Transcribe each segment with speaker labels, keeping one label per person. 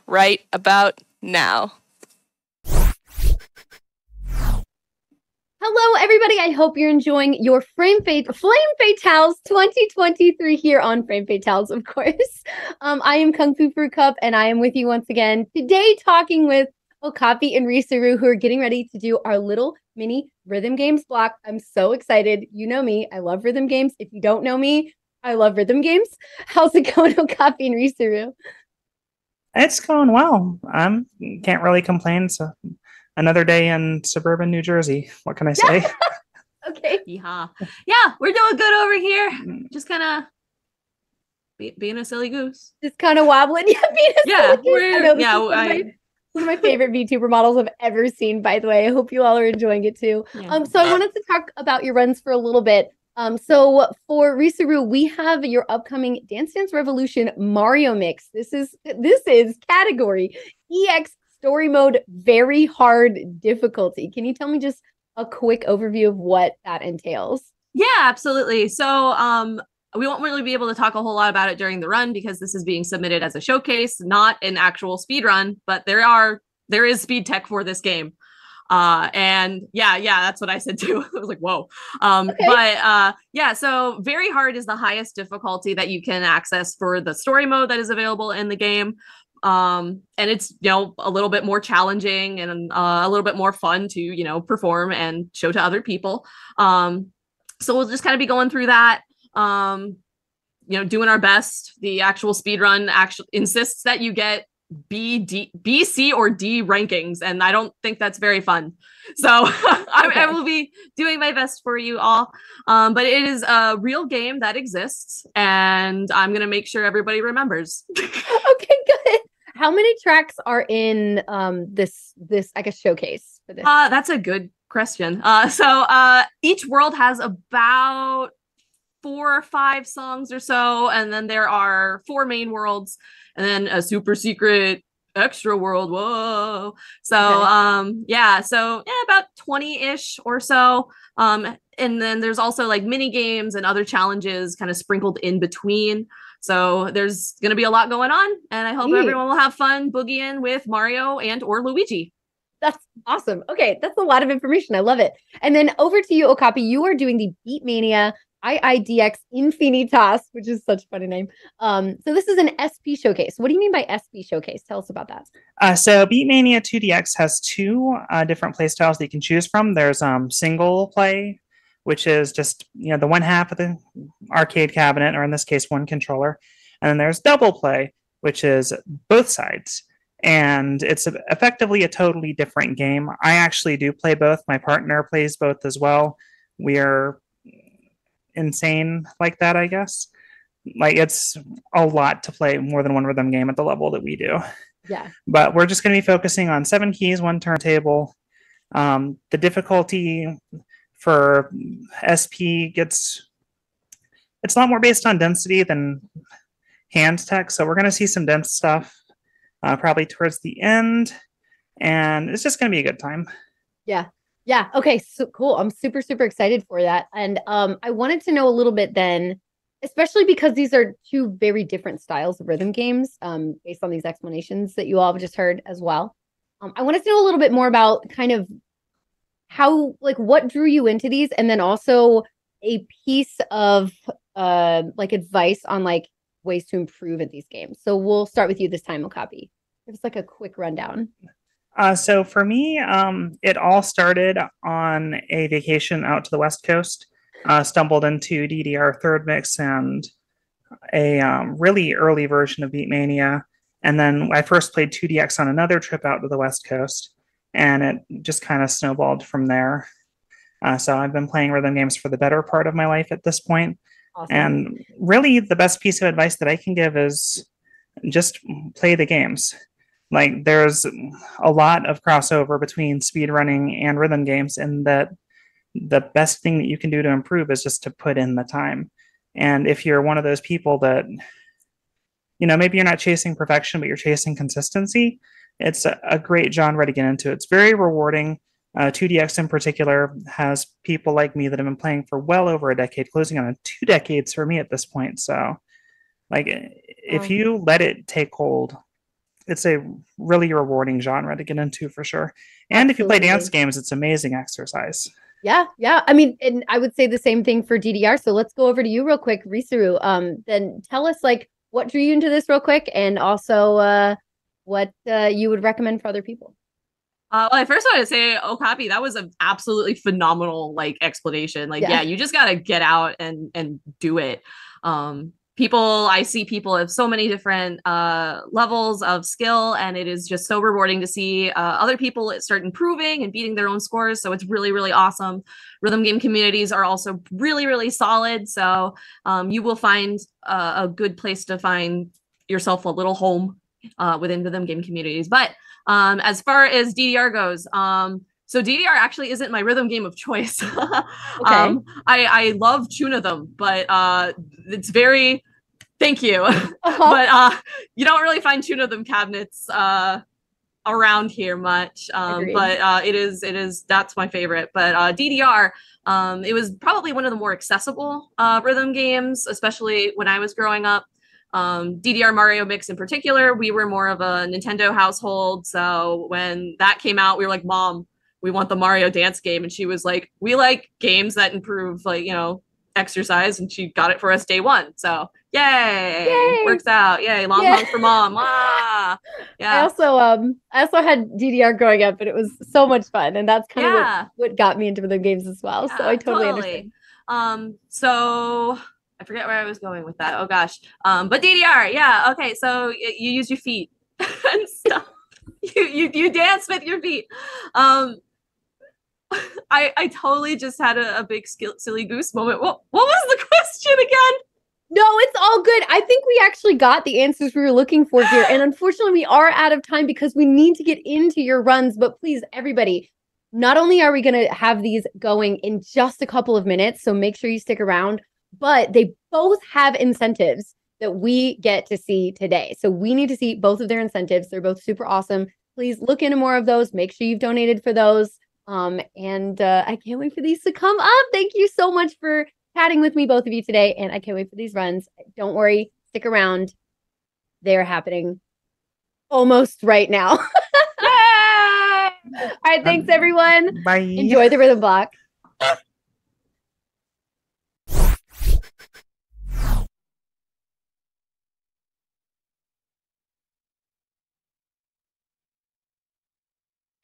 Speaker 1: right about now.
Speaker 2: Hello, everybody. I hope you're enjoying your Flame Fatales 2023 here on Flame Fatales, of course. I am Kung Fu Fruit Cup, and I am with you once again today talking with Okapi and Risuruuu, who are getting ready to do our little mini rhythm games block. I'm so excited. You know me. I love rhythm games. If you don't know me, I love rhythm games. How's it going, Okapi and Risuruuu?
Speaker 3: It's going well. I can't really complain. So another day in suburban New Jersey. What can I say?
Speaker 2: Okay.
Speaker 4: Yeah, we're doing good over here. Just kind of being a silly goose.
Speaker 2: Just kind of wobbling.
Speaker 4: Yeah,
Speaker 2: one of my favorite VTuber models I've ever seen, by the way. I hope you all are enjoying it too.
Speaker 4: Yeah.
Speaker 2: So I wanted to talk about your runs for a little bit. So for Risuruuu, we have your upcoming Dance Dance Revolution Mario Mix. This is category EX Story Mode, very hard difficulty. Can you tell me just a quick overview of what that entails?
Speaker 4: Yeah, absolutely. So we won't really be able to talk a whole lot about it during the run because this is being submitted as a showcase, not an actual speed run, but there is speed tech for this game. And yeah, that's what I said too. I was like, whoa. Okay. But yeah, so very hard is the highest difficulty that you can access for the story mode that is available in the game. And it's, a little bit more challenging and a little bit more fun to, perform and show to other people. So we'll just kind of be going through that, doing our best. The actual speed run actually insists that you get B, C, or D rankings, and I don't think that's very fun. So I will be doing my best for you all. But it is a real game that exists, and I'm gonna make sure everybody remembers.
Speaker 2: Okay, good. How many tracks are in this I guess showcase for this?
Speaker 4: That's a good question. So each world has about 4 or 5 songs or so, and then there are 4 main worlds and then a super secret extra world. Whoa. So about 20-ish or so. And then there's also like mini games and other challenges kind of sprinkled in between. So there's going to be a lot going on, and I hope everyone will have fun boogieing with Mario and or Luigi.
Speaker 2: That's awesome. Okay, that's a lot of information. I love it. And then over to you, Okapi. You are doing the Beatmania IIDX Infinitas, which is such a funny name. So this is an SP showcase. What do you mean by SP showcase? Tell us about that.
Speaker 3: So Beatmania 2DX has 2 different play styles that you can choose from. There's single play, which is just the one half of the arcade cabinet, or in this case, one controller. And then there's double play, which is both sides. And it's effectively a totally different game. I actually do play both. My partner plays both as well. We are insane like that, I guess. Like, it's a lot to play more than one rhythm game at the level that we do.
Speaker 2: Yeah.
Speaker 3: But we're just going to be focusing on 7 keys, 1 turntable. The difficulty for SP it's a lot more based on density than hand tech. So we're going to see some dense stuff probably towards the end. And it's just going to be a good time.
Speaker 2: Yeah. Yeah. Okay. So cool. I'm super, super excited for that. And I wanted to know a little bit then, especially because these are 2 very different styles of rhythm games based on these explanations that you all have just heard as well. I wanted to know a little bit more about kind of how, like, what drew you into these, and then also a piece of like advice on like ways to improve at these games. So we'll start with you this time, Okapi. Give us like a quick rundown.
Speaker 3: So for me, it all started on a vacation out to the West Coast. Stumbled into DDR Third Mix and a really early version of Beatmania. And then I first played 2DX on another trip out to the West Coast, and it just kind of snowballed from there. So I've been playing rhythm games for the better part of my life at this point. Awesome. And really, the best piece of advice that I can give is just play the games. Like, there's a lot of crossover between speedrunning and rhythm games, and that the best thing that you can do to improve is just to put in the time. And if you're one of those people that, maybe you're not chasing perfection, but you're chasing consistency, it's a great genre to get into. It's very rewarding. 2DX in particular has people like me that have been playing for well over a decade, closing on 2 decades for me at this point. So, like, if you let it take hold, it's a really rewarding genre to get into for sure. And if you play dance
Speaker 2: Absolutely.
Speaker 3: games, it's amazing exercise.
Speaker 2: Yeah, yeah. I mean, and I would say the same thing for DDR. So let's go over to you real quick, Risuruuu. Then tell us like what drew you into this real quick, and also what you would recommend for other people.
Speaker 4: Well, I first want to say, Okapi, that was an absolutely phenomenal like explanation. Like, yeah, you just gotta get out and do it. I see people of so many different levels of skill, and it is just so rewarding to see other people start improving and beating their own scores. So it's really, really awesome. Rhythm game communities are also really, really solid. So you will find a good place to find yourself a little home within rhythm game communities. But as far as DDR goes, so DDR actually isn't my rhythm game of choice.
Speaker 2: Okay.
Speaker 4: I love Tuna Them, but it's very, thank you.
Speaker 2: Uh-huh.
Speaker 4: But you don't really find Tuna Them cabinets around here much. But it is, that's my favorite. But DDR, it was probably one of the more accessible rhythm games, especially when I was growing up. DDR Mario Mix in particular, we were more of a Nintendo household. So when that came out, we were like, Mom, we want the Mario dance game. And she was like, we like games that improve, like, you know, exercise. And she got it for us day one. So yay. Works out. Yay. Long hug for Mom. Ah. Yeah.
Speaker 2: I also had DDR growing up, and it was so much fun. And that's kind of what got me into the games as well. So I totally understand.
Speaker 4: So I forget where I was going with that. Oh gosh. But DDR, yeah. Okay. So you use your feet and stuff. You dance with your feet. I totally just had a big silly goose moment. What was the question again?
Speaker 2: No, it's all good. I think we actually got the answers we were looking for here. And unfortunately, we are out of time because we need to get into your runs. But please, everybody, not only are we going to have these going in just a couple of minutes, so make sure you stick around, but they both have incentives that we get to see today. So we need to see both of their incentives. They're both super awesome. Please look into more of those. Make sure you've donated for those. And I can't wait for these to come up. Thank you so much for chatting with me, both of you today. And I can't wait for these runs. Don't worry, stick around. They're happening almost right now. All right, thanks everyone.
Speaker 3: Bye.
Speaker 2: Enjoy the rhythm block.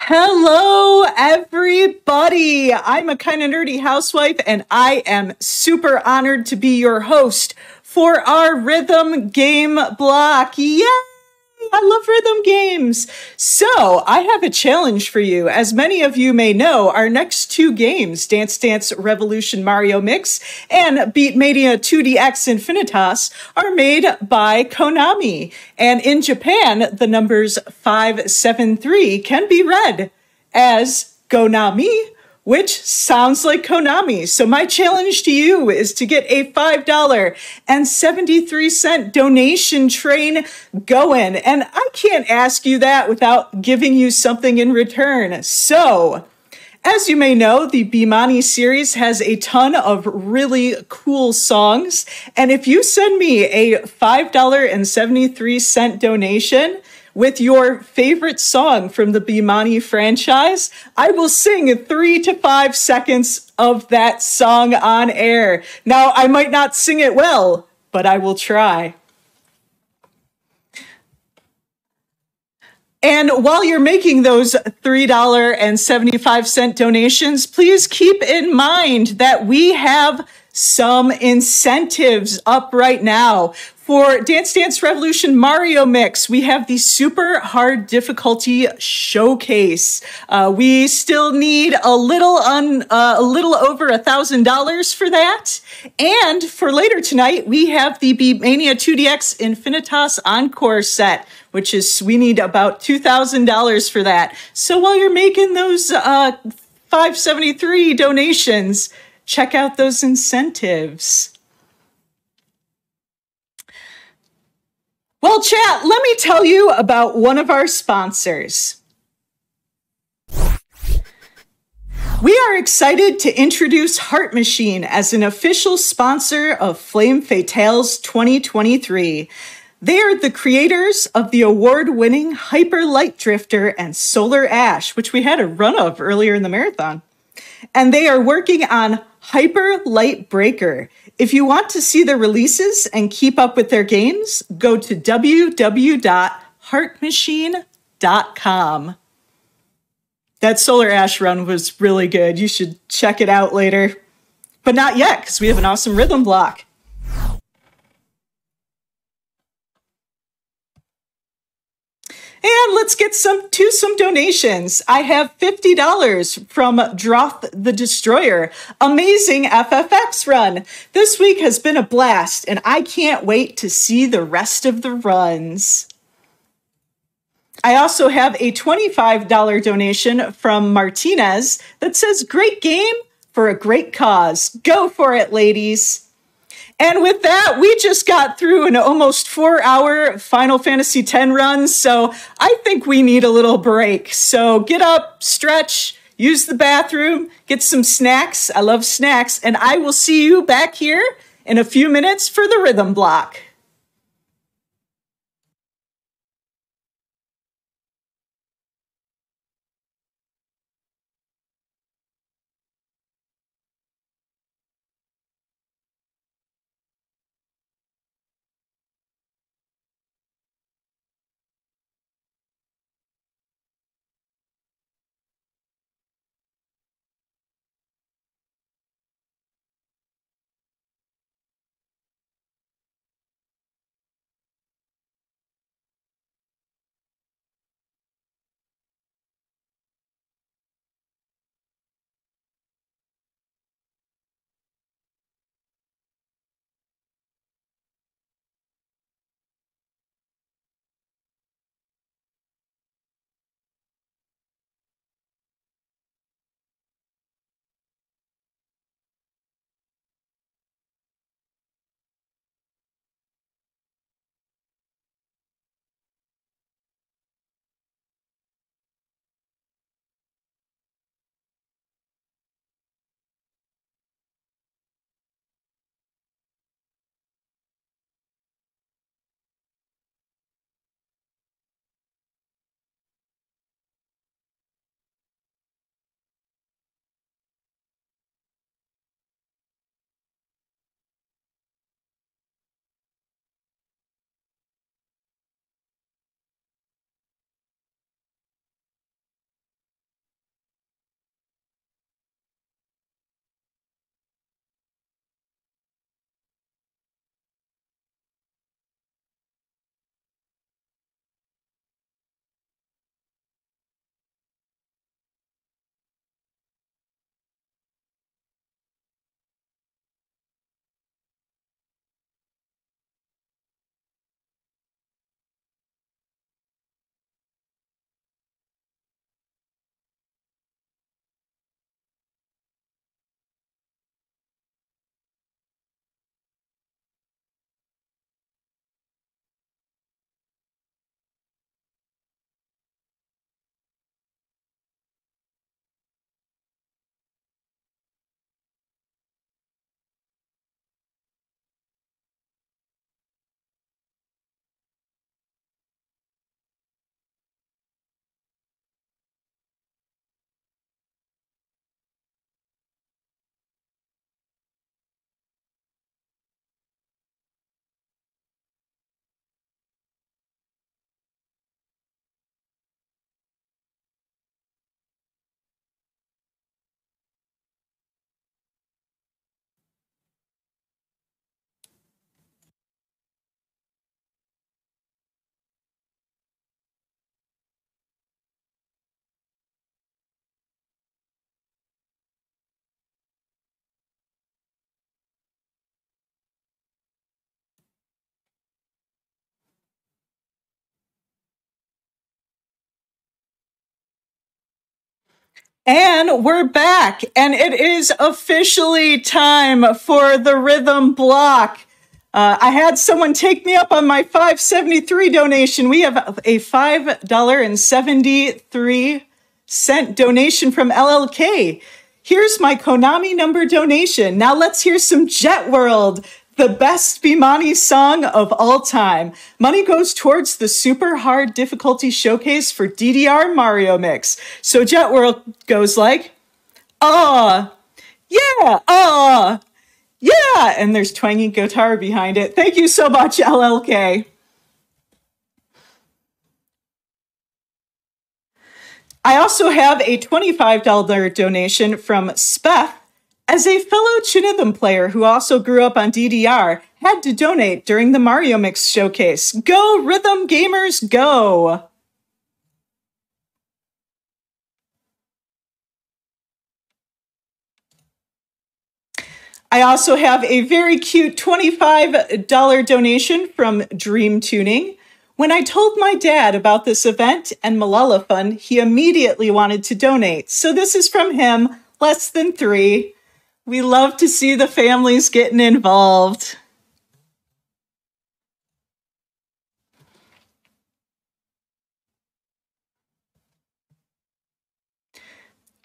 Speaker 5: Hello, everybody. I'm a kind of nerdy housewife, and I am super honored to be your host for our rhythm game block. Yay! I love rhythm games. So I have a challenge for you. As many of you may know, our next two games, Dance Dance Revolution Mario Mix and Beatmania 2DX Infinitas, are made by Konami. And in Japan, the numbers 573 can be read as Gonami, which sounds like Konami. So my challenge to you is to get a $5.73 donation train going. And I can't ask you that without giving you something in return. So, as you may know, the Bimani series has a ton of really cool songs. And if you send me a $5.73 donation with your favorite song from the Bimani franchise, I will sing 3 to 5 seconds of that song on air. Now, I might not sing it well, but I will try. And while you're making those $3.75 donations, please keep in mind that we have some incentives up right now. For Dance Dance Revolution Mario Mix, we have the super hard difficulty showcase. We still need a little over $1,000 for that. And for later tonight, we have the Beatmania 2DX Infinitas Encore set, which is, we need about $2,000 for that. So while you're making those $5.73 donations, check out those incentives. Well, chat, let me tell you about one of our sponsors. We are excited to introduce Heart Machine as an official sponsor of Flame Fatales 2023. They are the creators of the award-winning Hyper Light Drifter and Solar Ash, which we had a run of earlier in the marathon. And they are working on Hyper Light Breaker. If you want to see the releases and keep up with their games, go to www.heartmachine.com. That Solar Ash run was really good. You should check it out later. But not yet, because we have an awesome rhythm block. And let's get to some donations. I have $50 from Droth the Destroyer. Amazing FFX run. This week has been a blast, and I can't wait to see the rest of the runs. I also have a $25 donation from Martinez that says, great game for a great cause. Go for it, ladies. And with that, we just got through an almost 4-hour Final Fantasy X run, so I think we need a little break. So get up, stretch, use the bathroom, get some snacks. I love snacks. And I will see you back here in a few minutes for the rhythm block. And we're back, and it is officially time for the rhythm block. I had someone take me up on my $5.73 donation. We have a $5.73 donation from LLK. Here's my Konami number donation. Now let's hear some Jet World. the best Bimani song of all time. Money goes towards the super hard difficulty showcase for DDR Mario Mix. So Jet World goes like, yeah, yeah, and there's twanging guitar behind it. Thank you so much, LLK. I also have a $25 donation from Speth. As a fellow Chinithum player who also grew up on DDR, had to donate during the Mario Mix showcase. Go Rhythm Gamers, go! I also have a very cute $25 donation from Dream Tuning. When I told my dad about this event and Malala Fund, he immediately wanted to donate. So this is from him, less than 3. We love to see the families getting involved.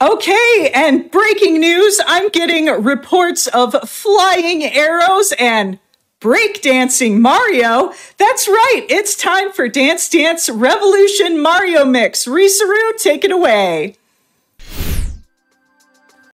Speaker 5: Okay, and breaking news, I'm getting reports of flying arrows and breakdancing Mario. That's right, it's time for Dance Dance Revolution Mario Mix. Risuruuu, take it away.